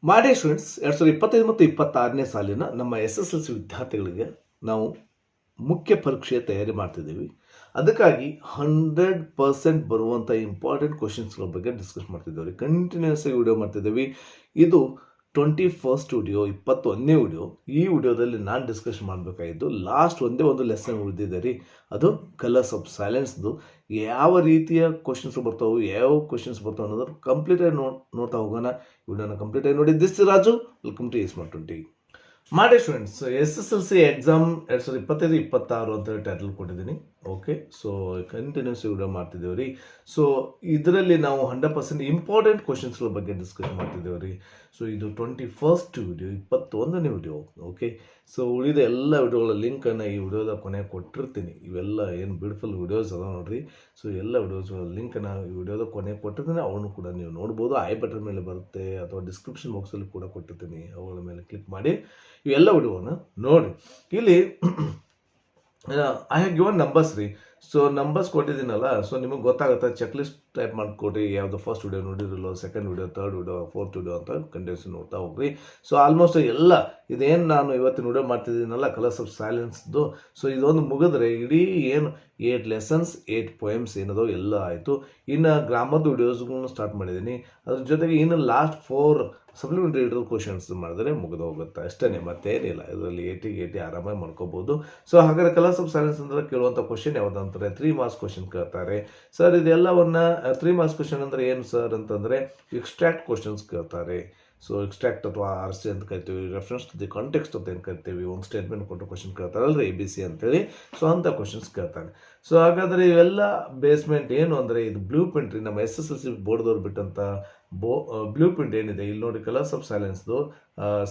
ಮಾಡಿ ಸ್ಟೂಡೆಂಟ್ಸ್ 2025 ಮತ್ತು 26ನೇ ಸಾಲಿನ ನಮ್ಮ SSLC ವಿದ್ಯಾರ್ಥಿಗಳಿಗೆ ನಾವು ಮುಖ್ಯ ಪರೀಕ್ಷೆಯ ತಯಾರಿ ಮಾಡ್ತಿದ್ದೀವಿ. ಅದಕ್ಕಾಗಿ 100% ಬರುವಂಥ ಇಂಪಾರ್ಟೆಂಟ್ ಕ್ವಶನ್ಸ್ಗಳ ಬಗ್ಗೆ ಡಿಸ್ಕಸ್ ಮಾಡ್ತಿದ್ದೇವೆ. ಕಂಟಿನ್ಯೂಸ್ ಆಗಿ ವಿಡಿಯೋ ಮಾಡ್ತಿದ್ದೀವಿ. ಇದು 21st ವಿಡಿಯೋ, 21ನೇ ವಿಡಿಯೋ. ಈ ವಿಡಿಯೋದಲ್ಲಿ ನಾನು ಡಿಸ್ಕಸ್ ಮಾಡಬೇಕಾಗಿದ್ದು ಲಾಸ್ಟ್ ಒಂದೇ ಒಂದು ಲೆಸನ್ ಉಳಿದಿದೆ ರೀ, ಅದು ಕಲರ್ಸ್ ಆಫ್ ಸೈಲೆನ್ಸ್ದು. ಯಾವ ರೀತಿಯ ಕ್ವಶನ್ಸ್ ಬರ್ತಾವೆ, ಯಾವ ಕ್ವಶನ್ಸ್ ಬರ್ತಾವೆ ಅನ್ನೋದು ಕಂಪ್ಲೀಟಾಗಿ ನೋಡ್ತಾ ಹೋಗೋಣ. ವಿಡಿಯೋನ ಕಂಪ್ಲೀಟಾಗಿ ನೋಡಿ. This Raju, welcome to smart 20. ಮಾಡಿ ಸ್ಟೂಡೆಂಟ್ಸ್, SSLC ಎಕ್ಸಾಮ್ 2025-26 ಅಂತ ಟೈಟಲ್ ಕೊಟ್ಟಿದ್ದೀನಿ. ಓಕೆ, ಸೊ ಕಂಟಿನ್ಯೂಸ್ ವಿಡಿಯೋ ಮಾಡ್ತಿದ್ದೇವೆ ರೀ. ಸೊ ಇದರಲ್ಲಿ ನಾವು 100% ಇಂಪಾರ್ಟೆಂಟ್ ಕ್ವಶನ್ಸ್ಗಳ ಬಗ್ಗೆ ಡಿಸ್ಕಸ್ ಮಾಡ್ತಿದ್ದೇವೆ ರೀ. ಸೊ ಇದು 21st ವಿಡಿಯೋ, 21ನೇ ವಿಡಿಯೋ. ಓಕೆ, ಸೊ ಉಳಿದ ಎಲ್ಲ ವಿಡಿಯೋಗಳ ಲಿಂಕನ್ನು ಈ ವಿಡಿಯೋದ ಕೊನೆಗೆ ಕೊಟ್ಟಿರ್ತೀನಿ. ಇವೆಲ್ಲ ಏನು ಬ್ಯೂಟಿಫುಲ್ ವಿಡಿಯೋಸ್ ಅದಾವೆ ನೋಡಿರಿ. ಸೊ ಎಲ್ಲ ವಿಡಿಯೋಸ್ಗಳ ಲಿಂಕನ್ನು ಈ ವಿಡಿಯೋದ ಕೊನೆಗೆ ಕೊಟ್ಟಿರ್ತೀನಿ. ಅವನ್ನು ಕೂಡ ನೀವು ನೋಡ್ಬೋದು. ಐ ಬಟನ್ ಮೇಲೆ ಬರುತ್ತೆ ಅಥವಾ ಡಿಸ್ಕ್ರಿಪ್ಷನ್ ಬಾಕ್ಸಲ್ಲಿ ಕೂಡ ಕೊಟ್ಟಿರ್ತೀನಿ. ಅವುಗಳ ಮೇಲೆ ಕ್ಲಿಕ್ ಮಾಡಿ ಇವೆಲ್ಲ ವಿಡಿಯೋನ ನೋಡಿ. ಇಲ್ಲಿ ಐ ಹ್ಯಾವ್ ಗಿವನ್ ನಂಬರ್ಸ್ ರೀ. ಸೊ ನಂಬರ್ಸ್ ಕೊಟ್ಟಿದ್ದೀನಲ್ಲ, ಸೊ ನಿಮಗೆ ಗೊತ್ತಾಗುತ್ತೆ. ಚೆಕ್ ಲಿಸ್ಟ್ ಟೈಪ್ ಮಾಡಿಕೊಡಿ. ಯಾವುದು ಫಸ್ಟ್ ವಿಡಿಯೋ ನೋಡಿರಲ್ಲ, second video, third video, fourth video ಅಂತ ಕಂಟಿನ್ಯೂಸ್ ನೋಡ್ತಾ ಹೋಗ್ರಿ. ಸೊ ಆಲ್ಮೋಸ್ಟ್ ಎಲ್ಲ ಇದೇನು ನಾನು ಇವತ್ತಿನ ವಿಡಿಯೋ ಮಾಡ್ತಿದ್ದೀನಲ್ಲ, ಕಲರ್ಸ್ ಆಫ್ ಸೈಲೆನ್ಸ್ದು. ಸೊ ಇದೊಂದು ಮುಗಿದ್ರೆ ಇಡೀ ಏನು 8 ಲೆಸನ್ಸ್ 8 ಪೊಯಮ್ಸ್ ಏನದೋ ಎಲ್ಲ ಆಯಿತು. ಇನ್ನು ಗ್ರಾಮರ್ದು ವಿಡಿಯೋಸ್ಗಳನ್ನ ಸ್ಟಾರ್ಟ್ ಮಾಡಿದ್ದೀನಿ. ಅದ್ರ ಜೊತೆಗೆ ಇನ್ನು ಲಾಸ್ಟ್ 4 ಸಪ್ಲಿಮೆಂಟ್ರಿ ಇಂಟರ್ವ್ಯೂ ಕ್ವಶನ್ಸ್ ಮಾಡಿದ್ರೆ ಮುಗಿದು ಹೋಗುತ್ತೆ ಅಷ್ಟೇ, ಮತ್ತೇನಿಲ್ಲ. ಇದರಲ್ಲಿ 80 ಆರಾಮಾಗಿ ಮಾಡ್ಕೋಬೋದು. ಸೊ ಹಾಗಾದ್ರೆ ಕಲರ್ಸ್ ಆಫ್ ಸೈಲೆನ್ಸ್ ಅಂದರೆ ಕೇಳುವಂಥ ಕ್ವಶನ್ ಯಾವುದಂತಾರೆ 3 ಮಾರ್ಕ್ಸ್ ಕ್ವಶನ್ ಕೇಳ್ತಾರೆ. ಸರ್ ಇದೆಲ್ಲವನ್ನ 3 ಮಾರ್ಕ್ಸ್ ಕ್ವಶನ್ ಅಂದರೆ ಏನು ಸರ್ ಅಂತಂದರೆ ಎಕ್ಸ್ಟ್ರಾಕ್ಟ್ ಕ್ವಶನ್ಸ್ ಕೇಳ್ತಾರೆ. ಸೊ ಎಕ್ಸ್ಟ್ರಾಕ್ಟ್ ಅಥವಾ RC ಅಂತ ಕರಿತೀವಿ, ರೆಫರೆನ್ಸ್ ಟು ದಿ ಕಾಂಟೆಕ್ಸ್ಟ್ ಅಂತ ಏನು ಕರಿತೀವಿ. ಒಂದು ಸ್ಟೇಟ್ಮೆಂಟ್ ಕೊಟ್ಟು ಕ್ವಶನ್ ಕೇಳ್ತಾರಲ್ರಿ, ABC ಅಂತೇಳಿ. ಸೊ ಅಂಥ ಕ್ವಶನ್ಸ್ ಕೇಳ್ತಾರೆ. ಸೊ ಹಾಗಾದರೆ ಇವೆಲ್ಲ ಬೇಸ್ಮೆಂಟ್ ಏನು ಅಂದರೆ ಇದು ಬ್ಲೂ ಪ್ರಿಂಟ್ ರೀ. ನಮ್ಮ SSLC ಬೋರ್ಡ್ದವ್ರು ಬಿಟ್ಟಂಥ ಬ್ಲೂ ಪ್ರಿಂಟ್ ಏನಿದೆ ಇಲ್ಲಿ ನೋಡಿ, ಕಲರ್ಸ್ ಆಫ್ ಸೈಲೆನ್ಸ್ದು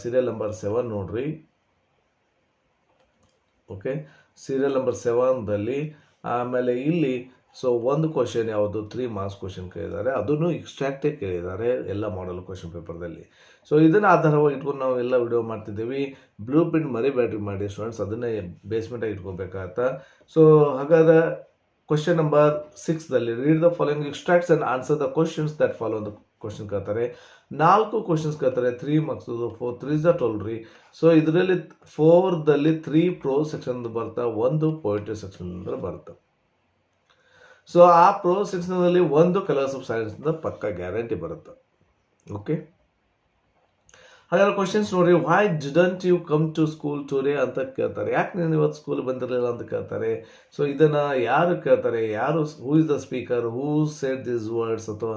ಸೀರಿಯಲ್ ನಂಬರ್ 7 ನೋಡ್ರಿ. ಓಕೆ, ಸೀರಿಯಲ್ ನಂಬರ್ 7ದಲ್ಲಿ ಆಮೇಲೆ ಇಲ್ಲಿ ಸೊ ಒಂದು ಕ್ವಶನ್ ಯಾವುದು 3 ಮಾರ್ಕ್ಸ್ ಕ್ವಶನ್ ಕೇಳಿದ್ದಾರೆ, ಅದನ್ನು ಎಕ್ಸ್ಟ್ರಾಕ್ಟೇ ಕೇಳಿದ್ದಾರೆ ಎಲ್ಲ ಮಾಡಲ್ ಕ್ವಶನ್ ಪೇಪರ್ದಲ್ಲಿ. ಸೊ ಇದನ್ನು ಆಧಾರವಾಗಿ ಇಟ್ಕೊಂಡು ನಾವು ಎಲ್ಲ ವಿಡಿಯೋ ಮಾಡ್ತಿದ್ದೀವಿ. ಬ್ಲೂ ಪ್ರಿಂಟ್ ಮರಿಬೇಡ್ರಿ ಮಾಡಿ ಸ್ಟೂಡೆಂಟ್ಸ್, ಅದನ್ನೇ ಬೇಸ್ಮೆಂಟಾಗಿ ಇಟ್ಕೋಬೇಕಾಗತ್ತಾ. ಸೊ ಹಾಗಾದ್ರೆ ಕ್ವಶನ್ ನಂಬರ್ 6ದಲ್ಲಿ read the following extracts and answer the questions that follow ಅಂತ ಕ್ವಶನ್ ಕೇಳ್ತಾರೆ. 4 ಕ್ವಶನ್ಸ್ ಕೇಳ್ತಾರೆ, 3 ಮಾರ್ಕ್ಸ್, 4 3 12 ರೀ. ಸೊ ಇದರಲ್ಲಿ 4ದಲ್ಲಿ 3 ಪ್ರೋ ಸೆಕ್ಷನ್ ಬರ್ತಾ, 1 ಪೊಯಿಟ್ರಿ ಸೆಕ್ಷನ್ ಬರುತ್ತೆ. ಸೊ ಆ ಪ್ರೋ ಸೆಕ್ಷನ್ನಲ್ಲಿ 1 ಕಲರ್ಸ್ ಆಫ್ ಸೈಲೆನ್ಸ್ ಪಕ್ಕ ಗ್ಯಾರಂಟಿ ಬರುತ್ತೆ. ಓಕೆ, ಹಾಗಾದ್ರೆ ಕ್ವಶನ್ಸ್ ನೋಡಿ. Why didn't you come to school today ಅಂತ ಕೇಳ್ತಾರೆ. ಯಾಕೆ ನೀನು ಇವತ್ತು ಸ್ಕೂಲ್ ಬಂದಿರಲಿಲ್ಲ ಅಂತ ಕೇಳ್ತಾರೆ. ಸೊ ಇದನ್ನು ಯಾರು ಕೇಳ್ತಾರೆ, ಯಾರು, ಹೂ is the speaker, who said this words ಅಥವಾ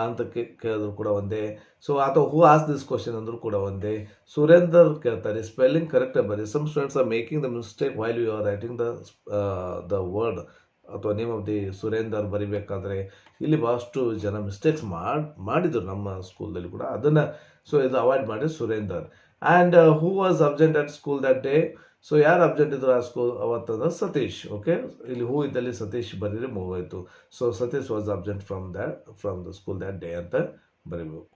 ಅಂತ ಕೇಳಿದ್ರು ಕೂಡ ಒಂದೇ. ಸೊ ಅಥವಾ ಹೂ ಆಸ್ ದಿಸ್ ಕ್ವಶನ್ ಅಂದರೂ ಕೂಡ ಒಂದೇ. ಸುರೇಂದರ್ ಕೇಳ್ತಾರೆ, ಸ್ಪೆಲ್ಲಿಂಗ್ ಕರೆಕ್ಟಾಗಿ ಬರೀ. Some students are making the mistake while you are writing the word ಅಥವಾ ನೇಮ್ ಆಫ್ ದಿ ಸುರೇಂದರ್ ಬರಿಬೇಕಾದ್ರೆ ಇಲ್ಲಿ ಭಾಳಷ್ಟು ಜನ ಮಿಸ್ಟೇಕ್ಸ್ ಮಾಡಿದರು ನಮ್ಮ ಸ್ಕೂಲ್ದಲ್ಲಿ ಕೂಡ. ಅದನ್ನು ಸೊ ಇದು ಅವಾಯ್ಡ್ ಮಾಡಿ Surender. And who was absent at school that day. So ಯಾರು ಅಬ್ಸೆಂಟ್ ಇದ್ರು ಆ ಸ್ಕೂಲ್ ಅವತ್ತಂದ್ರೆ ಸತೀಶ್. ಓಕೆ, ಇಲ್ಲಿ ಹೂ ಇದ್ದಲ್ಲಿ ಸತೀಶ್ ಬರೀರಿ, ಮುಗೋಯ್ತು. So Satish was absent from the school that day ಅಂತ ಬರೀಬೇಕು.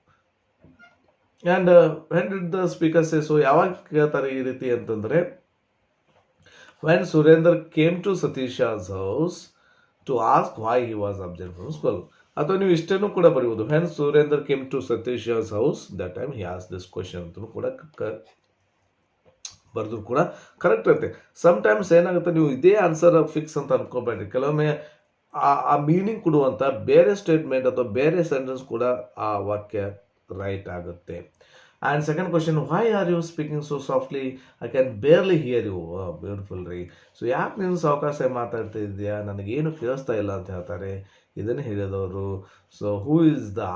And when did the speaker say. So ಯಾವಾಗ ಕೇಳ್ತಾರೆ ಈ ರೀತಿ ಅಂತಂದರೆ when Surendra came to Satisha's house to ask why he was absent from school. ಅಥವಾ ನೀವು ಇಷ್ಟನ್ನು ಕೂಡ ಬರೀಬೋದು. when Surendra came to Satisha's house that time he asked this question ಅಂತ ಕೂಡ ಬರೆದ್ರು ಕೂಡ ಕರೆಕ್ಟ್ ಇರುತ್ತೆ. ಸಮ್ಟೈಮ್ಸ್ ಏನಾಗುತ್ತೆ, ನೀವು ಇದೇ ಆನ್ಸರ್ ಫಿಕ್ಸ್ ಅಂತ ಅನ್ಕೋಬೇಡ್ರಿ. ಕೆಲವೊಮ್ಮೆ ಆ ಮೀನಿಂಗ್ ಕೊಡುವಂಥ ಬೇರೆ ಸ್ಟೇಟ್ಮೆಂಟ್ ಅಥವಾ ಬೇರೆ ಸೆಂಟೆನ್ಸ್ ಕೂಡ ಆ ವಾಕ್ಯ ರೈಟ್ ಆಗುತ್ತೆ. And second question, why are you speaking so softly, I can barely hear you. Beautiful ರೀ. ಸೊ ಯಾಕೆ ನೀನು ಸಾವಕಾಶ ಮಾತಾಡ್ತಾ ಇದೆಯಾ, ನನಗೇನು ಕೇಳಿಸ್ತಾ ಇಲ್ಲ ಅಂತ ಹೇಳ್ತಾರೆ. ಇದನ್ನು ಹೇಳಿದವರು. So who is the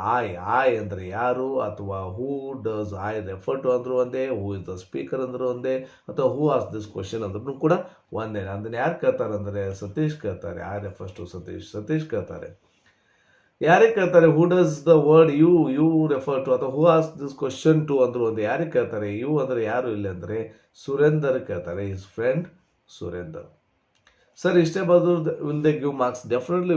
I ಅಂದರೆ ಯಾರು, ಅಥವಾ who does I refer to ಅಂದರೂ ಒಂದೇ, ಹೂ ಇಸ್ ದ ಸ್ಪೀಕರ್ ಅಂದರೂ ಒಂದೇ, ಅಥವಾ ಹೂ ಆಸ್ ದಿಸ್ ಕ್ವಶನ್ ಅಂದ್ರೂ ಕೂಡ ಒಂದೇ. ಅದನ್ನು ಯಾರು ಕೇಳ್ತಾರೆ ಅಂದರೆ ಸತೀಶ್ ಕೇಳ್ತಾರೆ. ಐ ರೆಫರ್ಸ್ ಟು ಸತೀಶ್ ಕೇಳ್ತಾರೆ. ಯಾರಿಗೆ ಕೇಳ್ತಾರೆ, who does the word you refer to, ಅಥವಾ ಹೂ ಆಸ್ ದಿಸ್ ಕ್ವಶನ್ ಟು ಅಂದ್ರು ಒಂದು. ಯಾರಿಗೆ ಕೇಳ್ತಾರೆ, ಯು ಅಂದರೆ ಯಾರು ಇಲ್ಲಿ ಅಂದರೆ ಸುರೇಂದರ್ ಕೇಳ್ತಾರೆ, ಹಿಸ್ ಫ್ರೆಂಡ್ ಸುರೇಂದರ್. ಸರ್ ಇಷ್ಟೇ ಬರೆದು will they give marks? Definitely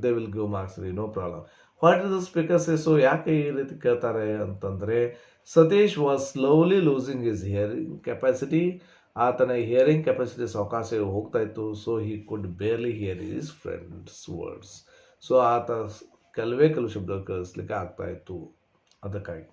they will give marks ರೀ, no problem. What is the speaker say. So ಯಾಕೆ ಈ ರೀತಿ ಕೇಳ್ತಾರೆ ಅಂತಂದರೆ Satish was slowly losing his hearing capacity. ಆತನ ಹಿಯರಿಂಗ್ ಕೆಪಾಸಿಟಿ ಸಾವಕಾಶ ಹೋಗ್ತಾ ಇತ್ತು. So he could barely hear his friends words. So ಆತ ಕೆಲವೇ ಶಬ್ದ ಕೇಳಿಸ್ಲಿಕ್ಕೆ ಆಗ್ತಾ ಇತ್ತು, ಅದಕ್ಕಾಗಿ.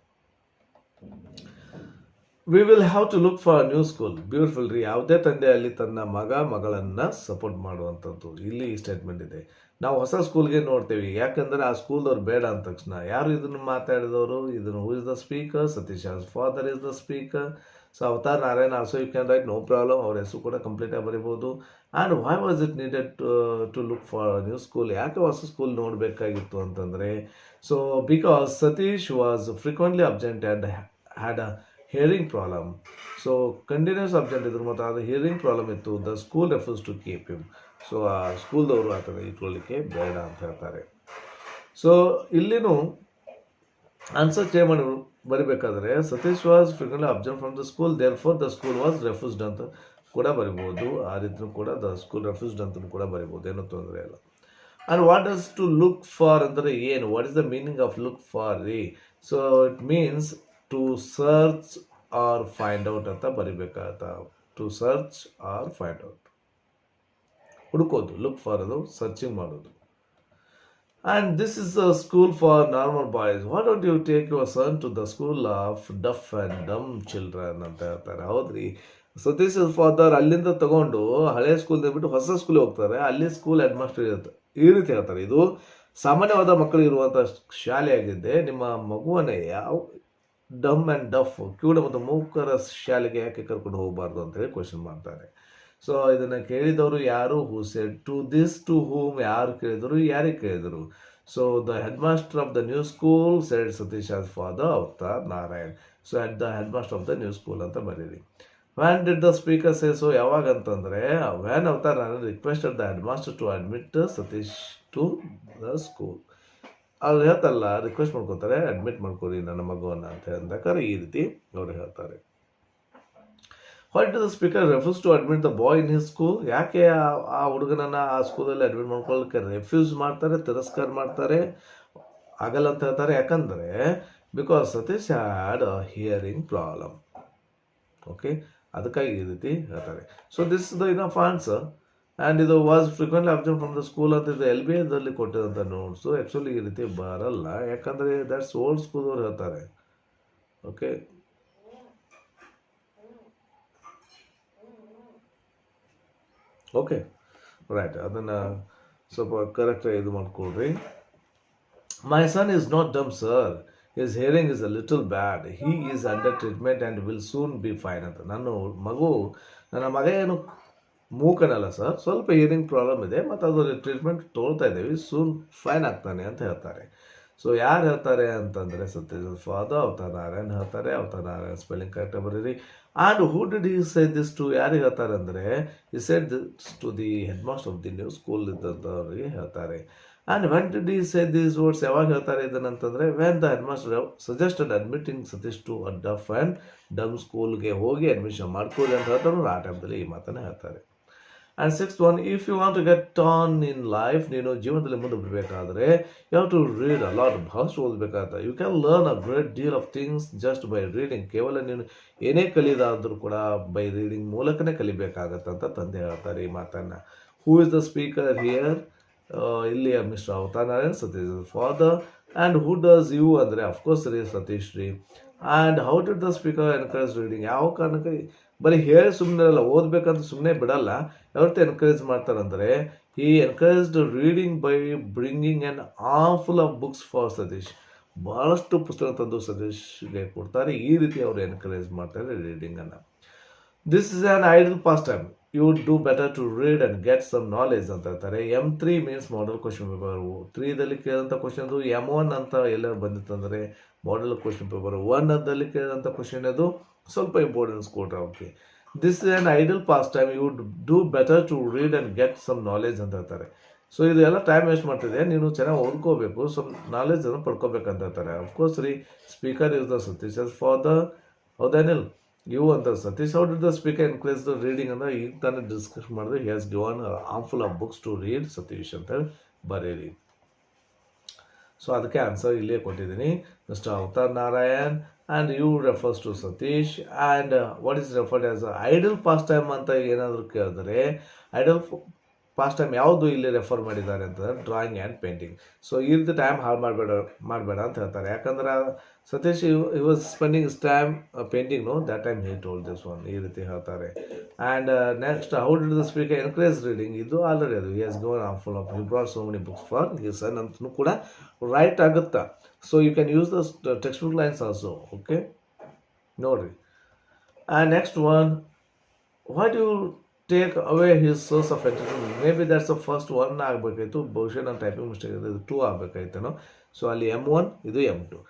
We will have to look for new school. Beautiful ರೀ. ಯಾವುದೇ ತಂದೆ ಅಲ್ಲಿ ತನ್ನ ಮಗಳನ್ನು ಸಪೋರ್ಟ್ ಮಾಡುವಂಥದ್ದು ಇಲ್ಲಿ ಈ ಸ್ಟೇಟ್ಮೆಂಟ್ ಇದೆ. ನಾವು ಹೊಸ ಸ್ಕೂಲ್ಗೆ ನೋಡ್ತೇವೆ, ಯಾಕಂದರೆ ಆ ಸ್ಕೂಲ್ದವ್ರು ಬೇಡ ಅಂದ ತಕ್ಷಣ ಯಾರು ಇದನ್ನು ಮಾತಾಡಿದವರು, ಇದನ್ನು who is the speaker? Satish father is the speaker. So Avatar Narayan also you can write, no problem. ಅವ್ರ ಹೆಸರು ಕೂಡ ಕಂಪ್ಲೀಟಾಗಿ ಬರಿಬೋದು. And why was it needed to look for new school? ಯಾಕೆ ಹೊಸ ಸ್ಕೂಲ್ ನೋಡಬೇಕಾಗಿತ್ತು ಅಂತಂದರೆ, so because Satish was frequently absent and had a hearing problem. So continues absent ಇದ್ರು ಮತ್ತು ಅದು ಹಿಯರಿಂಗ್ ಪ್ರಾಬ್ಲಮ್ ಇತ್ತು. The school refers to keep him. So ಆ ಸ್ಕೂಲ್ದವರು ಆ ಥರ ಇಟ್ಕೊಳ್ಳಿಕ್ಕೆ ಬೇಡ ಅಂತ ಹೇಳ್ತಾರೆ. ಸೊ ಇಲ್ಲಿನೂ ಆನ್ಸರ್ ಚೇಂಜ್ ಮಾಡಿ ಬರಿಬೇಕಾದ್ರೆ Satish was frequently absent from the school, therefore the school was refused ಅಂತ ಕೂಡ ಬರಿಬೋದು. ಆ ರೀತಿಯೂ ಕೂಡ ದ ಸ್ಕೂಲ್ ರೆಫ್ಯೂಸ್ಡ್ ಅಂತ ಕೂಡ ಬರಿಬೋದು, ಏನೂ ತೊಂದರೆ ಇಲ್ಲ. And what does to look for ಅಂದರೆ ಏನು? What is the meaning of look for ರೀ? So it means to search or find out ಅಂತ ಬರಿಬೇಕಾಗತ್ತ. To search or find out, ಹುಡುಕೋದು. ಲುಕ್ ಫಾರ್ ಅದು ಸರ್ಚಿಂಗ್ ಮಾಡೋದು. And this is a school for normal boys. What don't you take your son to the school of deaf and dumb children ಅಂತ ಹೇಳ್ತಾರೆ. ಹೌದ್ರಿ, Satish father ಅಲ್ಲಿಂದ ತಗೊಂಡು ಹಳೆ school ಬಿಟ್ಟು ಹೊಸ ಸ್ಕೂಲಿಗೆ ಹೋಗ್ತಾರೆ. ಅಲ್ಲಿ ಸ್ಕೂಲ್ ಹೆಡ್ ಮಾಸ್ಟರ್ ಇರುತ್ತೆ. ಈ ರೀತಿ ಹೇಳ್ತಾರೆ, ಇದು ಸಾಮಾನ್ಯವಾದ ಮಕ್ಕಳು ಇರುವಂಥ ಶಾಲೆಯಾಗಿದ್ದೆ, ನಿಮ್ಮ ಮಗುವನ್ನೇ ಯಾವ ಡಮ್ ಆ್ಯಂಡ್ ಡಫ್ ಕಿವುಡ ಮತ್ತು ಮೂಕರ ಶಾಲೆಗೆ ಯಾಕೆ ಕರ್ಕೊಂಡು ಹೋಗಬಾರ್ದು ಅಂತೇಳಿ ಕ್ವಶನ್ ಮಾಡ್ತಾರೆ. ಸೊ ಇದನ್ನು ಕೇಳಿದವರು ಯಾರು? Who said to this to whom? ಯಾರು ಕೇಳಿದರು, ಯಾರಿಗೆ ಕೇಳಿದರು? So the head master of the new school said Satish as father Avatar Narayan. So at the head master of the new school ಅಂತ ಬರೀರಿ. When did the speaker say so? ಯಾವಾಗ ಅಂತಂದರೆ when Avatar Narayan requested the head master to admit Satish to the school. ಅವ್ರು ಹೇಳ್ತಲ್ಲ, request ಮಾಡ್ಕೋತಾರೆ, admit ಮಾಡ್ಕೊರಿ ನನ್ನ ಮಗುವನ್ನು ಅಂತ ಹೇಳಿದಾಗ ಈ ರೀತಿ ಅವರು ಹೇಳ್ತಾರೆ. What the speaker refuse to admit the boy in his school? ಯಾಕೆ ಆ ಹುಡುಗನನ್ನು ಆ ಸ್ಕೂಲಲ್ಲಿ ಅಡ್ಮಿಟ್ ಮಾಡ್ಕೊಳ್ಳೋಕ್ಕೆ ರೆಫ್ಯೂಸ್ ಮಾಡ್ತಾರೆ, ತಿರಸ್ಕಾರ ಮಾಡ್ತಾರೆ, ಆಗಲ್ಲ ಅಂತ ಹೇಳ್ತಾರೆ? ಯಾಕಂದರೆ because Satish had a hearing problem. Okay, ಅದಕ್ಕಾಗಿ ಈ ರೀತಿ ಹೇಳ್ತಾರೆ. So this is the enough answer. And ಇದು was frequently absent from the school ಅಂತ ಇದು LBAದಲ್ಲಿ ಕೊಟ್ಟಿರೋಂಥ ನೋಟ್ಸು. ಆ್ಯಕ್ಚುಲಿ ಈ ರೀತಿ ಬರಲ್ಲ, ಯಾಕಂದರೆ ದ್ಯಾಟ್ಸ್ ಓಲ್ಡ್ ಸ್ಕೂಲ್ದವ್ರು ಹೇಳ್ತಾರೆ. ಓಕೆ, ಓಕೆ ರೈಟ್, ಅದನ್ನು ಸ್ವಲ್ಪ ಕರೆಕ್ಟಾಗಿ ಇದು ಮಾಡ್ಕೊಳ್ರಿ. My son is not dumb sir, his hearing is a little bad, he is under treatment and will soon be fine ಅಂತ. ನನ್ನ ಮಗ ಏನು ಮೂಕನಲ್ಲ ಸರ್, ಸ್ವಲ್ಪ ಹಿಯರಿಂಗ್ ಪ್ರಾಬ್ಲಮ್ ಇದೆ ಮತ್ತು ಅದು ಟ್ರೀಟ್ಮೆಂಟ್ ತೊಗೊಳ್ತಾ ಇದ್ದೀವಿ, ಸೂನ್ ಫೈನ್ ಆಗ್ತಾನೆ ಅಂತ ಹೇಳ್ತಾರೆ. ಸೊ ಯಾರು ಹೇಳ್ತಾರೆ ಅಂತಂದರೆ ಸತೀಶ್ ಫಾದರ್ ಅವತಾರ್ ನಾರಾಯಣ್ ಹೇಳ್ತಾರೆ. ಅವತಾರ್ ನಾರಾಯಣ್ ಸ್ಪೆಲ್ಲಿಂಗ್ ಕರೆಕ್ಟಾಗಿ ಬರೀರಿ. And who did he say this to? ಯಾರಿಗೆ ಹೇಳ್ತಾರೆ ಅಂದರೆ ಈ said this to the head master of the new school ಇದ್ದವರಿಗೆ ಹೇಳ್ತಾರೆ. And when did he say these words? ಯಾವಾಗ ಹೇಳ್ತಾರೆ ಇದನ್ನಂತಂದರೆ when the head master suggested admitting Satish to a deaf and dumb ಸ್ಕೂಲ್ಗೆ ಹೋಗಿ ಅಡ್ಮಿಷನ್ ಮಾಡ್ಕೊಳ್ಳಿ ಅಂತ ಹೇಳ್ತಾರೆ. ಆ ಟೈಮ್ದಲ್ಲಿ ಈ ಮಾತನ್ನು ಹೇಳ್ತಾರೆ. And sixth one, if you want to get on in life, ನೀನು ಜೀವನದಲ್ಲಿ ಮುಂದೆ ಬರಬೇಕಾದ್ರೆ you have to read a lot, ಬಹಳಷ್ಟು ಓದಬೇಕಾಗುತ್ತೆ. You can learn a great deal of things just by reading. ಕೇವಲ ನೀನು ಏನೇ ಕಲಿಯೋದಾದರೂ ಕೂಡ ಬೈ ರೀಡಿಂಗ್ ಮೂಲಕನೇ ಕಲಿಬೇಕಾಗತ್ತೆ ಅಂತ ತಂದೆ ಹೇಳ್ತಾರೆ ಈ ಮಾತನ್ನು. Who is the speaker here? ಇಲ್ಲಿ mister Avtar Narayan, Satish father. And who does you ಅಂದರೆ ಅಫ್ಕೋರ್ಸ್ ರೀ ಸತೀಶ್ ರೀ. And how did the speaker encourage reading? ಯಾವ ಕಾರಣಕ್ಕೆ ಬರೀ ಹೇಳಿ ಸುಮ್ಮನೆ ಅಲ್ಲ, ಓದಬೇಕಂತ ಸುಮ್ಮನೆ ಬಿಡಲ್ಲ, ಯಾವತ್ತೂ ಎನ್ಕರೇಜ್ ಮಾಡ್ತಾರಂದರೆ ಈ encouraged reading by bringing an armful of books for Satish. ಭಾಳಷ್ಟು ಪುಸ್ತಕ ತಂದು ಸತೀಶ್ಗೆ ಕೊಡ್ತಾರೆ. ಈ ರೀತಿ ಅವರು ಎನ್ಕರೇಜ್ ಮಾಡ್ತಾರೆ ರೀಡಿಂಗನ್ನು. This is an idle pastime, you would do better to read and get some knowledge ಅಂತ ಹೇಳ್ತಾರೆ. M3 means model question paper 3ದಲ್ಲಿ ಕೇಳಿದಂಥ ಕ್ವಶನ್. M1 ಅಂತ ಎಲ್ಲರೂ ಬಂದಿತ್ತಂದರೆ ಮಾಡೆಲ್ ಕ್ವಶನ್ ಪೇಪರ್ 1ದಲ್ಲಿ ಕೇಳಿದಂಥ ಕ್ವಶನ್ ಅದು ಸ್ವಲ್ಪ ಇಂಪಾರ್ಟೆನ್ಸ್ ಕೊಟ್ರೆ. Okay, this is an idle pastime, you would do better to read and get some knowledge ಅಂತ ಹೇಳ್ತಾರೆ. ಸೊ ಇದು ಎಲ್ಲ ಟೈಮ್ ವೇಸ್ಟ್ ಮಾಡ್ತಿದೆ, ನೀನು ಚೆನ್ನಾಗಿ ಓದ್ಕೋಬೇಕು, ಸ್ವಲ್ಪ ನಾಲೆಜನ್ನು ಪಡ್ಕೋಬೇಕಂತ ಹೇಳ್ತಾರೆ. ಅಫ್ಕೋರ್ಸ್ ರೀ, speaker is the Satish for the, ಹೌದೇನಿಲ್ಲ ಇವು ಅಂತ Satish. How did the speaker encourage the reading ಅಂದರೆ ಈಗ ತಾನೇ ಡಿಸ್ಕಸ್ ಮಾಡಿದ್ರೆ he has given armful of books to read Satish ಅಂತ ಹೇಳಿ ಬರೀರಿ. ಸೊ ಅದಕ್ಕೆ ಆನ್ಸರ್ ಇಲ್ಲೇ ಕೊಟ್ಟಿದ್ದೀನಿ. Mister Avtar Narayan and you refers to Satish. And what is referred as idle pastime ಅಂತ ಏನಾದರೂ ಕೇಳಿದ್ರೆ ಐಡಲ್ ಪಾಸ್ಟ್ ಟೈಮ್ ಯಾವುದು ಇಲ್ಲಿ ರೆಫರ್ ಮಾಡಿದ್ದಾರೆ ಅಂತಂದ್ರೆ ಡ್ರಾಯಿಂಗ್ ಆ್ಯಂಡ್ ಪೇಂಟಿಂಗ್. ಸೊ ಈ ರೀತಿ ಟೈಮ್ ಹಾಳು ಮಾಡಬೇಡ ಅಂತ ಹೇಳ್ತಾರೆ. ಯಾಕಂದ್ರೆ Satish he was spending his time painting no that time he told this one, ಈ ರೀತಿ ಹೇಳ್ತಾರೆ. And next how did the speaker encourage reading, ಇದು ಆಲ್ರೆಡಿ ಅದು he has gone full of he brought so many books for his son ಅಂತಲೂ ಕೂಡ right ಆಗುತ್ತಾ. So you can use the text book lines also. Okay ನೋಡ್ರಿ. And next one, why do you take away his source of entertainment? Maybe that's the first one ಆಗಬೇಕಾಯ್ತು, ಬಹುಶಃ ನಾನು typing mistake ಇದೆ, ಇದು 2 ಆಗಬೇಕಾಯ್ತೇನೋ. So ಅಲ್ಲಿ M1 ಇದು M2.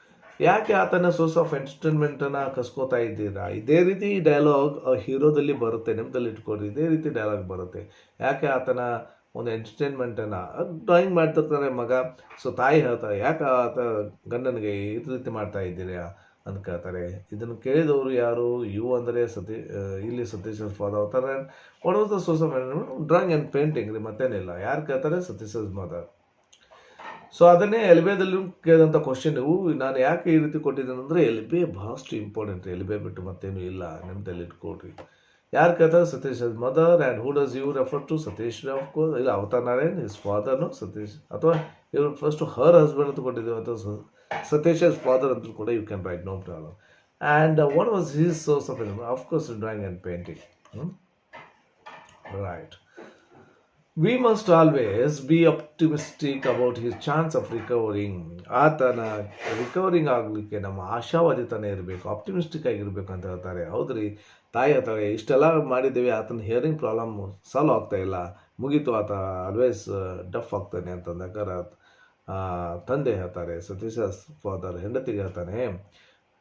ಯಾಕೆ ಆತನ source of ಎಂಟರ್ಟೈನ್ಮೆಂಟನ್ನು ಕಸ್ಕೋತಾ ಇದ್ದೀರಾ? ಇದೇ ರೀತಿ ಡೈಲಾಗ್ ಹೀರೋದಲ್ಲಿ ಬರುತ್ತೆ, ನಿಮ್ಮದಲ್ಲಿ ಇಟ್ಕೊಡ್ರಿ, ಇದೇ ರೀತಿ ಡೈಲಾಗ್ ಬರುತ್ತೆ. ಯಾಕೆ ಆತನ ಒಂದು ಎಂಟರ್ಟೈನ್ಮೆಂಟನ್ನು ಡ್ರಾಯಿಂಗ್ ಮಾಡ್ತಿರ್ತಾರೆ ಮಗ. ಸೊ ತಾಯಿ ಹೇಳ್ತಾರೆ, ಯಾಕೆ ಆತ ಗಂಡನಿಗೆ ಈ ರೀತಿ ಮಾಡ್ತಾ ಇದ್ದೀರಾ ಅಂತ ಕೇಳ್ತಾರೆ. ಇದನ್ನು ಕೇಳಿದವರು ಯಾರು? ಇವು ಅಂದರೆ ಇಲ್ಲಿ ಸತೀಶ್ ಫಾದರ್ ಅವತಾರೆ. What was the source of drawing and painting ರೀ, ಮತ್ತೇನಿಲ್ಲ. ಯಾರು ಕೇಳ್ತಾರೆ? ಸತೀಶ್ ಮದರ್. ಸೊ ಅದನ್ನೇ ಎಲ್ಬೇದಲ್ಲೂ ಕೇಳಿದಂಥ ಕ್ವಶನ್ ಇವು. ನಾನು ಯಾಕೆ ಈ ರೀತಿ ಕೊಟ್ಟಿದ್ದೇನೆ ಅಂದರೆ ಎಲ್ಬೆ ಭಾಳಷ್ಟು ಇಂಪಾರ್ಟೆಂಟ್. ಎಲ್ಬೆ ಬಿಟ್ಟು ಮತ್ತೇನು ಇಲ್ಲ, ನಿಮ್ಮದಲ್ಲಿ ಇಟ್ಕೊಡ್ರಿ. ಯಾರು ಕೇಳ್ತಾರೆ? Satish mother. And who does you refer to? Satish of course. ಇಲ್ಲ ಅವತಾರ್ ನಾರಾಯಣ್ ಹಿಸ್ ಫಾದರ್ನು ಸತೀಶ್, ಅಥವಾ ಇವರು ಫಸ್ಟು ಹರ್ ಹಸ್ಬೆಂಡ್ ಅಂತ ಕೊಟ್ಟಿದ್ದೇವೆ, ಅಥವಾ Satish's father and ಕೂಡ you can write, no problem. And what was his source of income? Of course, drawing and painting. Right. We must always be optimistic about his chance of recovering. ಆತನ recovering ಆಗಲಿಕ್ಕೆ ನಮ್ಮ ಆಶಾವಾದಿತನೇ ಇರಬೇಕು, optimistic ಆಗಿರ್ಬೇಕು ಅಂತ ಹೇಳ್ತಾರೆ. ಹೌದ್ರಿ, ತಾಯಿ ಹೇಳ್ತಾರೆ ಇಷ್ಟೆಲ್ಲ ಮಾಡಿದ್ದೇವೆ, ಆತನ ಹಿಯರಿಂಗ್ ಪ್ರಾಬ್ಲಮ್ ಸಾಲ್ವ್ ಆಗ್ತಾ ಇಲ್ಲ, ಮುಗೀತು, ಆತ ಆಲ್ವೇಸ್ ಡಫ್ ಆಗ್ತಾನೆ ಅಂತಂದಾಗ ತಂದೆ ಹೇಳ್ತಾರೆ, ಸತೀಶ್ ಫಾದರ್ ಹೆಂಡತಿಗೆ ಹೇಳ್ತಾನೆ,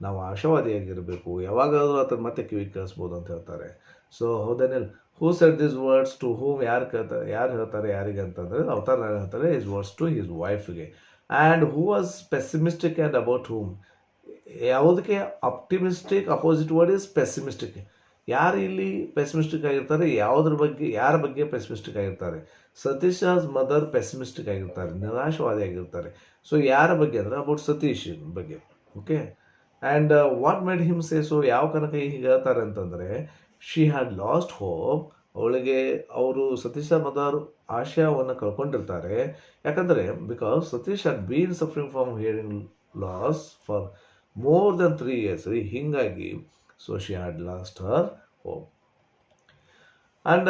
ನಾವು ಆಶಾವಾದಿಯಾಗಿರಬೇಕು, ಯಾವಾಗಾದರೂ ಆತನ ಮತ್ತೆ ಕಿವಿ ಕೇಳಿಸ್ಬೋದು ಅಂತ ಹೇಳ್ತಾರೆ. ಸೊ ಹೌದೇನಿಲ್ಲ. Who said this words to whom? ಯಾರು ಹೇಳ್ತಾರೆ ಯಾರಿಗೆ ಅಂತಂದರೆ ಅವತಾರ್ ನಾರಾಯಣ್ ಹೇಳ್ತಾರೆ ಹಿಸ್ ವರ್ಡ್ಸ್ ಟು ಹಿಸ್ ವೈಫ್ಗೆ. And who was pessimistic and about whom? ಯಾವುದಕ್ಕೆ optimistic opposite word is pessimistic. ಯಾರು ಇಲ್ಲಿ ಪೆಸಿಮಿಸ್ಟಿಕ್ ಆಗಿರ್ತಾರೆ? ಯಾವುದ್ರ ಬಗ್ಗೆ, ಯಾರ ಬಗ್ಗೆ ಪೆಸಿಮಿಸ್ಟಿಕ್ ಆಗಿರ್ತಾರೆ? ಸತೀಶ್ ಮದರ್ ಪೆಸಿಮಿಸ್ಟಿಕ್ ಆಗಿರ್ತಾರೆ, ನಿರಾಶವಾದಿ ಆಗಿರ್ತಾರೆ. ಸೊ ಯಾರ ಬಗ್ಗೆ ಅಂದರೆ ಅಬೌಟ್ ಸತೀಶ್ ಬಗ್ಗೆ. Okay. And what made him say so? ಯಾವ ಕನಕ ಹೀಗೆ ಹೇಳ್ತಾರೆ ಅಂತಂದರೆ ಶಿ ಹ್ಯಾಡ್ ಲಾಸ್ಟ್ ಹೋಪ್. ಅವರು ಸತೀಶ್ ಮದರ್ ಆಶಯವನ್ನು ಕಳ್ಕೊಂಡಿರ್ತಾರೆ. ಯಾಕಂದರೆ because Satish had been suffering from hearing loss for more than 3 years. ಹೀಗಾಗಿ so she had lost her hope. And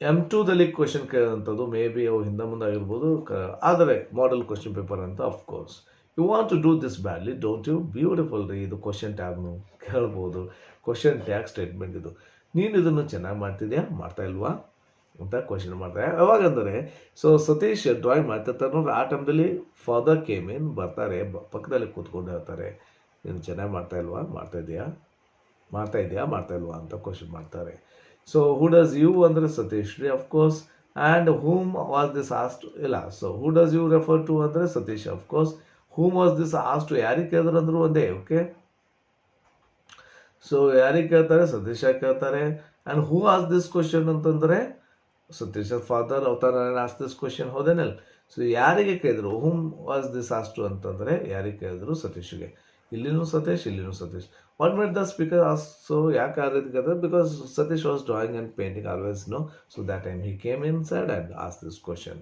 M2ದಲ್ಲಿ ಕ್ವೆಶನ್ ಕೇಳಿದಂಥದ್ದು ಮೇ ಬಿ ಅವು ಹಿಂದೆ ಮುಂದೆ ಆಗಿರ್ಬೋದು, ಆದರೆ ಮಾಡೆಲ್ ಕ್ವೆಶನ್ ಪೇಪರ್ ಅಂತ of course. You want to do this badly don't you? Beautiful ರೀ, ಇದು ಕ್ವಶನ್ ಟ್ಯಾಗ್ನು ಕೇಳ್ಬೋದು. ಕ್ವಶನ್ ಟ್ಯಾಗ್ ಸ್ಟೇಟ್ಮೆಂಟ್ ಇದು. ನೀನು ಇದನ್ನು ಚೆನ್ನಾಗಿ ಮಾಡ್ತಿದ್ಯಾ, ಮಾಡ್ತಾ ಇಲ್ವಾ ಅಂತ ಕ್ವಶನ್ ಮಾಡ್ತಾರೆ. ಯಾವಾಗಂದರೆ ಸೊ ಸತೀಶ್ ಡ್ರಾಯಿಂಗ್ ಮಾಡ್ತಿರ್ತಾರೆ ನೋಡ್ರಿ, ಆ ಟೈಮ್ದಲ್ಲಿ ಫಾದರ್ ಕೇಮ್ ಇನ್, ಬರ್ತಾರೆ, ಪಕ್ಕದಲ್ಲಿ ಕೂತ್ಕೊಂಡು ಹೇಳ್ತಾರೆ, ನೀನು ಚೆನ್ನಾಗಿ ಮಾಡ್ತಾ ಇಲ್ವಾ, ಮಾಡ್ತಾ ಇಲ್ವಾ ಅಂತ ಕ್ವಶನ್ ಮಾಡ್ತಾರೆ. ಸೊ ಹೂ ಡಸ್ ಯು ಅಂದರೆ ಸತೀಶ್ ರೀ of course. And whom was this asked? ಇಲ್ಲ. So who does you refer to ಅಂದರೆ Satish of course. Whom was this asked? ಯಾರಿಗೆ ಕೇಳಿದ್ರು ಅಂದರು ಒಂದೇ. ಓಕೆ. ಸೊ ಯಾರಿಗೆ ಕೇಳ್ತಾರೆ? ಸತೀಶ ಕೇಳ್ತಾರೆ. ಆ್ಯಂಡ್ ಹೂ ಆಸ್ ದಿಸ್ ಕ್ವಶನ್ ಅಂತಂದರೆ ಸತೀಶ್ ಫಾದರ್ ಅವತಾರ್ ನಾರಾಯಣ್ ಆಸ್ ದಿಸ್ ಕ್ವಶನ್, ಹೌದೇನಲ್ಲ? ಸೊ ಯಾರಿಗೆ ಕೇಳಿದ್ರು? ಹೂಮ್ ವಾಸ್ ದಿಸ್ ಆಸ್ಟು ಅಂತಂದರೆ ಯಾರಿಗೆ ಕೇಳಿದ್ರು? ಸತೀಶ್ಗೆ. ಇಲ್ಲಿನೂ Satish. What made the speaker also? ಯಾಕೆ ಆ ರೀತಿ ಕೇಳಿದ್ರೆ because Satish was drawing and painting always no. So that time he came inside and ಆಸ್ ದಿಸ್ ಕ್ವಶನ್.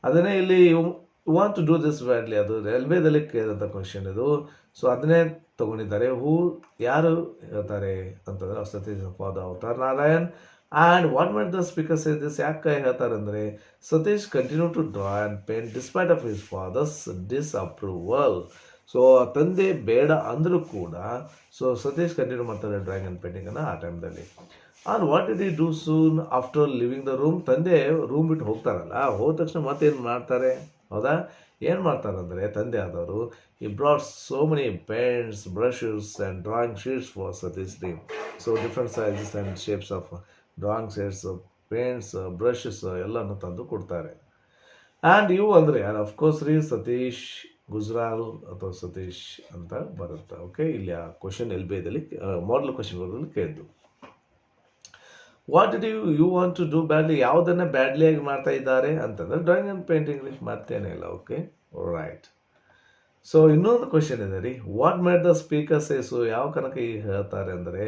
ಅದನ್ನೇ ಇಲ್ಲಿ you want to do this badly, ಅದು ರೈಲ್ವೇದಲ್ಲಿ ಕೇಳಿದಂಥ ಕ್ವಶನ್ ಇದು. ಸೊ ಅದನ್ನೇ ತಗೊಂಡಿದ್ದಾರೆ. ಯಾರು ಹೇಳ್ತಾರೆ ಅಂತಂದರೆ Satish father Avatar Narayan. And what made the speaker say this? ಯಾಕೆ ಹೇಳ್ತಾರೆ ಅಂದರೆ Satish continue to draw and paint despite of his father's disapproval. So ತಂದೆ ಬೇಡ ಅಂದರೂ ಕೂಡ ಸೊ ಸತೀಶ್ ಕಂಟಿನ್ಯೂ ಮಾಡ್ತಾರೆ ಡ್ರಾಯಿಂಗ್ ಆ್ಯಂಡ್ ಪೇಂಟಿಂಗನ್ನು ಆ ಟೈಮ್ದಲ್ಲಿ. And what did he do soon after leaving the room? ತಂದೆ ರೂಮ್ ಬಿಟ್ಟು ಹೋಗ್ತಾರಲ್ಲ, ಹೋದ ತಕ್ಷಣ ಮತ್ತೇನು ಮಾಡ್ತಾರೆ? ಹೌದಾ, ಏನು ಮಾಡ್ತಾರಂದರೆ ತಂದೆ ಆದವರು he brought so many paints, brushes and drawing sheets for Satish ರೀ. So different sizes and shapes of drawing sheets, paints, brushes ಎಲ್ಲನೂ ತಂದು ಕೊಡ್ತಾರೆ. ಆ್ಯಂಡ್ ಇವು ಅಂದರೆ ಯಾರು? ಅಫ್ಕೋರ್ಸ್ ರೀ ಸತೀಶ್ ಗುಜ್ರಾಲ್ ಅಥವಾ ಸತೀಶ್ ಅಂತ ಬರುತ್ತೆ. ಓಕೆ. ಇಲ್ಲಿ ಆ ಕ್ವಶನ್ ಎಲ್ಬೇದಲ್ಲಿ ಮಾಡಲ್ ಕ್ವಶನ್ ಕೇಳಿದ್ದು. What did you want to do badly? ಯಾವುದನ್ನು ಬ್ಯಾಡ್ಲಿಯಾಗಿ ಮಾಡ್ತಾ ಇದ್ದಾರೆ ಅಂತಂದರೆ ಡ್ರಾಯಿಂಗ್ ಆ್ಯಂಡ್ ಪೇಂಟಿಂಗ್ ಮತ್ತೇನೇ ಇಲ್ಲ. Okay, right. ಸೊ ಇನ್ನೊಂದು ಕ್ವಶನ್ ಇದೆ ರೀ, what made the speaker say so? ಯಾವ ಕನಕ ಈಗ ಹೇಳ್ತಾರೆ ಅಂದರೆ,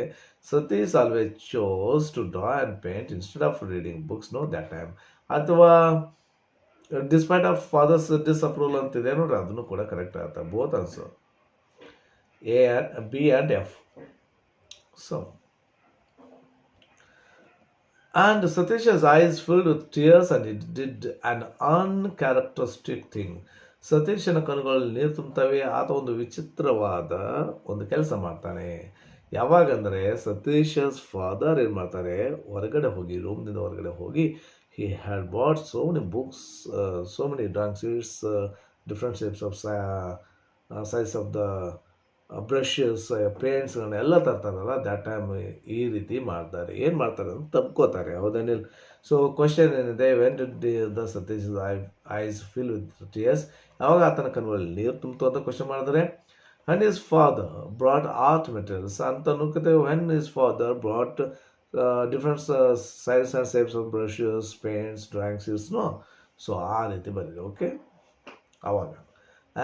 Satish always chose to draw and paint instead of reading books no that time. ಅಥವಾ ಡಿಸ್ಪೈಟ್ ಆಫ್ ಫಾದರ್ಸ್ ಡಿಸ್ಅಪ್ರೂವಲ್ ಅಂತಿದೆ ನೋಡ್ರಿ, ಅದನ್ನು ಕೂಡ ಕರೆಕ್ಟ್ ಆಗುತ್ತೆ. Both answer A and B and F. So and Satish's eyes filled with tears and he did an uncharacteristic thing. ಸತೀಶನ ಕಣ್ಣುಗಳಲ್ಲಿ ನೀರು ತುಂಬುತ್ತವೆ, ಆತ ಒಂದು ವಿಚಿತ್ರವಾದ ಒಂದು ಕೆಲಸ ಮಾಡ್ತಾನೆ. ಯಾವಾಗಂದರೆ ಸತೀಶಸ್ ಫಾದರ್ ಏನು ಮಾಡ್ತಾರೆ, ಹೊರಗಡೆ ಹೋಗಿ, ರೂಮ್ನಿಂದ ಹೊರಗಡೆ ಹೋಗಿ, he had bought so many books, so many drawing sheets, different shapes of size of the brushes, ಪೇಂಟ್ಸ್ಗಳನ್ನೆಲ್ಲ ತರ್ತಾರಲ್ಲ, ದ್ಯಾಟ್ ಟೈಮ್ ಈ ರೀತಿ ಮಾಡ್ತಾರೆ. ಏನು ಮಾಡ್ತಾರೆ ಅಂತ ತಪ್ಕೋತಾರೆ, ಹೌದೇನಿಲ್ಲ? ಸೊ ಕ್ವಶನ್ ಏನಿದೆ, when did the Satish eyes fill with tears? ಯಾವಾಗ ಆತನ ಕಣ್ಣುಗಳಲ್ಲಿ ನೀರು ತುಂಬಿತು ಅಂತ ಕ್ವಶನ್ ಮಾಡಿದ್ರೆ, when his father brought art materials ಅಂತ ನುಕ್ಕುತ್ತೇವೆ. When his father brought different size and shapes of brushes, paints, drawing sheets. No, so ಆ ರೀತಿ ಬರೀರಿ. ಓಕೆ, ಆವಾಗ.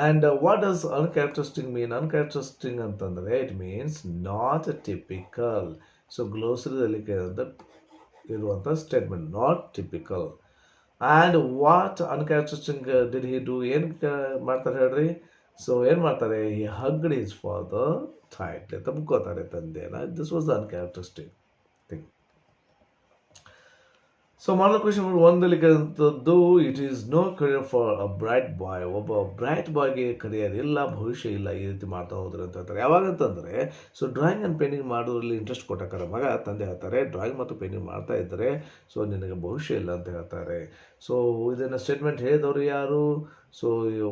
And what does uncharacteristic mean? Uncharacteristic ಅಂತಂದರೆ it means not typical. So ಗ್ಲೋಸರಿದಲ್ಲಿ ಇರುವಂಥ statement, not typical. And what uncharacteristic did he do? ಏನು ಮಾಡ್ತಾರೆ ಹೇಳ್ರಿ? ಸೊ ಏನು ಮಾಡ್ತಾರೆ, ಈ ಹಗ್ಡ್ ಈಸ್ ಫಾರ್ ದ ಟೈಟ್ಲಿ, ತಬ್ಕೋತಾರೆ ತಂದೆನ. This was the uncharacteristic thing. So model question ಒಂದಲ್ಲಿ ಕೇಳಿದಂಥದ್ದು, it is no career for a bright boy. ಒಬ್ಬ ಬ್ರೈಟ್ ಬಾಯ್ಗೆ ಕರಿಯರ್ ಇಲ್ಲ, ಭವಿಷ್ಯ ಇಲ್ಲ, ಈ ರೀತಿ ಮಾಡ್ತಾ ಹೋದ್ರೆ ಅಂತ ಹೇಳ್ತಾರೆ. ಯಾವಾಗಂತಂದರೆ, ಸೊ ಡ್ರಾಯಿಂಗ್ ಆ್ಯಂಡ್ ಪೇಂಟಿಂಗ್ ಮಾಡೋದ್ರಲ್ಲಿ ಇಂಟ್ರೆಸ್ಟ್ ಕೊಟ್ಟಾರ ಮಗ, ತಂದೆ ಹೇಳ್ತಾರೆ ಡ್ರಾಯಿಂಗ್ ಮತ್ತು ಪೇಂಟಿಂಗ್ ಮಾಡ್ತಾ ಇದ್ದರೆ ಸೊ ನಿನಗೆ ಭವಿಷ್ಯ ಇಲ್ಲ ಅಂತ ಹೇಳ್ತಾರೆ. ಸೊ ಇದನ್ನು ಸ್ಟೇಟ್ಮೆಂಟ್ ಹೇಳಿದವರು ಯಾರು? ಸೊ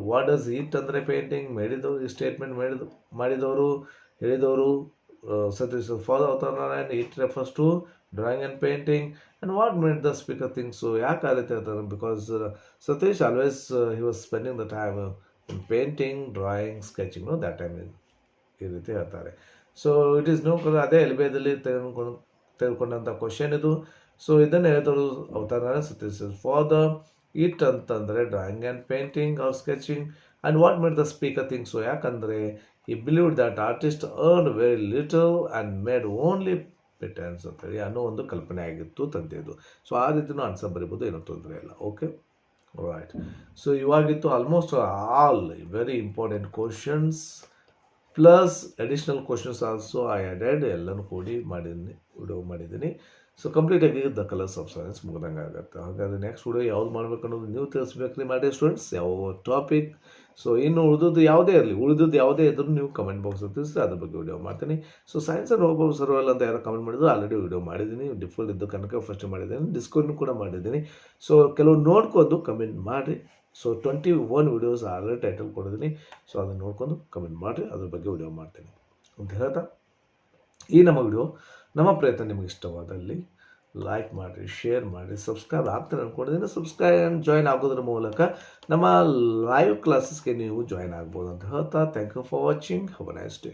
ವಾಟ್ ಡಸ್ ಇಟ್ ಅಂದರೆ ಪೇಂಟಿಂಗ್ ಮಾಡಿದವರು, ಈ ಸ್ಟೇಟ್ಮೆಂಟ್ ಮಾಡಿದವರು ಹೇಳಿದವರು Satish father Avatharanarayan. It refers to drawing and painting. And what made the speaker think so? ಯಾಕೆ ಆ ರೀತಿ ಹೇಳ್ತಾರೆ? Because Satish always he was spending the time in painting, drawing, sketching. That time ಈ ರೀತಿ ಹೇಳ್ತಾರೆ. So it is no colour, ಅದೇ ಎಲ್ಬಿಯಲ್ಲಿ ತೆಗೆದುಕೊಂಡಂಥ ಕ್ವಶನ್ ಇದು. ಸೊ ಇದನ್ನು ಹೇಳಿದವರು ಅವತಾರ ಸತೀಶ್ ಫಾದರ್. ಇಟ್ ಅಂತಂದರೆ drawing and painting or sketching. And what made the speaker think so? ಯಾಕಂದರೆ he believed that artist earn very little and made only pittance ಅಂತೇಳಿ ಅನ್ನೋ ಒಂದು ಕಲ್ಪನೆ ಆಗಿತ್ತು ತಂದೆದು. ಸೊ ಆ ರೀತಿಯೂ ಆನ್ಸರ್ ಬರಿಬೋದು, ಏನೂ ತೊಂದರೆ ಇಲ್ಲ. Okay, right. ಸೊ ಇವಾಗಿತ್ತು almost all very important questions plus additional questions also I added. ಎಲ್ಲನೂ ಕೂಡಿ ವಿಡಿಯೋ ಮಾಡಿದ್ದೀನಿ. ಸೊ ಕಂಪ್ಲೀಟಾಗಿ ದ ಕಲರ್ಸ್ ಆಫ್ ಸೈನ್ಸ್ ಮುಗ್ದಂಗೆ ಆಗುತ್ತೆ. ಹಾಗಾದರೆ ನೆಕ್ಸ್ಟ್ ವಿಡಿಯೋ ಯಾವ್ದು ಮಾಡಬೇಕು ಅನ್ನೋದು ನೀವು ತಿಳಿಸ್ಬೇಕ್ರಿ ಮಾಡಿ ಸ್ಟೂಡೆಂಟ್ಸ್, ಯಾವ ಟಾಪಿಕ್. ಸೊ ಇನ್ನು ಉಳಿದದ್ದು ಯಾವುದೇ ಇರಲಿ, ಯಾವುದೇ ಇದ್ರೂ ನೀವು ಕಮೆಂಟ್ ಬಾಕ್ಸಲ್ಲಿ ತಿಳಿಸಿ, ಅದ್ರ ಬಗ್ಗೆ ವಿಡಿಯೋ ಮಾಡ್ತೀನಿ. ಸೊ ಸೈನ್ಸ್ ಆ್ಯಂಡ್ ಹೋಗೋ ಸರ್ವಲ್ ಅಂತ ಯಾರು ಕಮೆಂಟ್ ಮಾಡಿದ್ರು, ಆಲ್ರೆಡಿ ವಿಡಿಯೋ ಮಾಡಿದ್ದೀನಿ. ಡಿಫಾಲ್ಟ್ ಇದ್ದು ಕನಕ ಫಸ್ಟ್ ಮಾಡಿದ್ದೀನಿ, ಡಿಸ್ಕೌಂಟ್ ಕೂಡ ಮಾಡಿದ್ದೀನಿ. ಸೊ ಕೆಲವು ನೋಡ್ಕೊಂಡು ಕಮೆಂಟ್ ಮಾಡಿರಿ. ಸೊ 21 ವಿಡಿಯೋಸ್ ಆಲ್ರೆಡಿ ಟೈಟಲ್ ಕೊಡಿದ್ದೀನಿ. ಸೊ ಅದನ್ನು ನೋಡ್ಕೊಂಡು ಕಮೆಂಟ್ ಮಾಡಿರಿ, ಅದ್ರ ಬಗ್ಗೆ ವಿಡಿಯೋ ಮಾಡ್ತೀನಿ ಅಂತ ಹೇಳ್ತಾ, ಈ ನಮ್ಮ ವಿಡಿಯೋ, ನಮ್ಮ ಪ್ರಯತ್ನ ನಿಮಗೆ ಇಷ್ಟವಾದಲ್ಲಿ ಲೈಕ್ ಮಾಡಿರಿ, ಶೇರ್ ಮಾಡಿರಿ, ಸಬ್ಸ್ಕ್ರೈಬ್ ಆಗ್ತಾರೆ ಅಂದ್ಕೊಂಡಿದ್ದೀನಿ. ಸಬ್ಸ್ಕ್ರೈಬ್ ಆ್ಯಂಡ್ ಜಾಯ್ನ್ ಆಗೋದ್ರ ಮೂಲಕ ನಮ್ಮ ಲೈವ್ ಕ್ಲಾಸಸ್ಗೆ ನೀವು ಜಾಯ್ನ್ ಆಗ್ಬೋದು ಅಂತ ಹೇಳ್ತಾ, thank you for watching. Have a nice day.